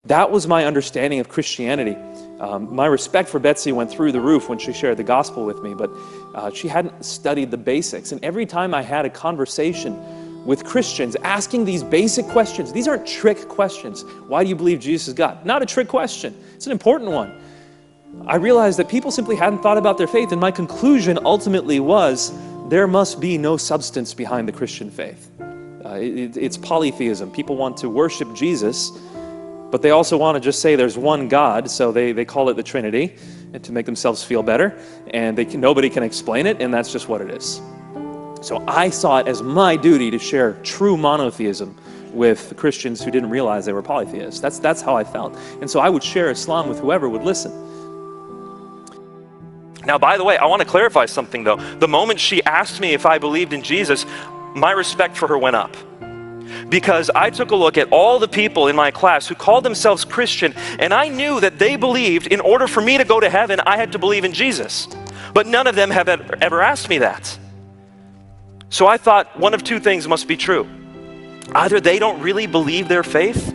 That was my understanding of Christianity. My respect for Betsy went through the roof when she shared the gospel with me, but she hadn't studied the basics. And every time I had a conversation with Christians asking these basic questions, these aren't trick questions. Why do you believe Jesus is God? Not a trick question. It's an important one. I realized that people simply hadn't thought about their faith, and my conclusion ultimately was there must be no substance behind the Christian faith. It's polytheism. People want to worship Jesus, but they also want to just say there's one God, so they call it the Trinity and to make themselves feel better, and nobody can explain it, and that's just what it is. So I saw it as my duty to share true monotheism with Christians who didn't realize they were polytheists. That's how I felt. And so I would share Islam with whoever would listen. Now, by the way, I want to clarify something though. The moment she asked me if I believed in Jesus, my respect for her went up. Because I took a look at all the people in my class who called themselves Christian, and I knew that they believed in order for me to go to heaven, I had to believe in Jesus. But none of them have ever asked me that. So I thought one of two things must be true. Either they don't really believe their faith,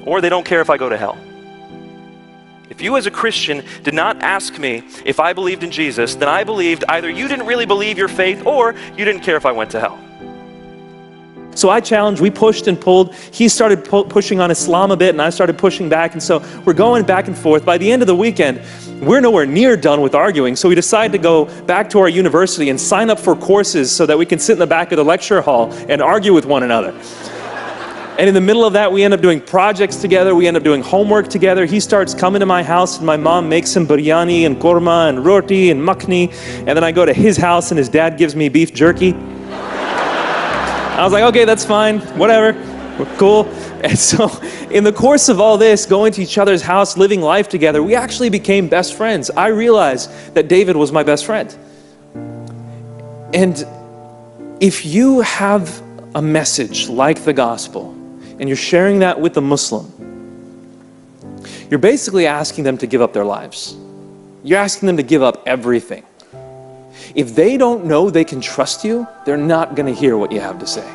or they don't care if I go to hell. If you as a Christian did not ask me if I believed in Jesus, then I believed either you didn't really believe your faith, or you didn't care if I went to hell. So I challenged, we pushed and pulled. He started pushing on Islam a bit, and I started pushing back. And so we're going back and forth. By the end of the weekend, we're nowhere near done with arguing. So we decided to go back to our university and sign up for courses so that we can sit in the back of the lecture hall and argue with one another. And in the middle of that, we end up doing projects together. We end up doing homework together. He starts coming to my house, and my mom makes him biryani and korma and roti and makhni. And then I go to his house, and his dad gives me beef jerky. I was like, okay, that's fine, whatever, we're cool. And so in the course of all this, going to each other's house, living life together, we actually became best friends. I realized that David was my best friend. And if you have a message like the gospel, and you're sharing that with a Muslim, you're basically asking them to give up their lives. You're asking them to give up everything. If they don't know they can trust you, they're not going to hear what you have to say.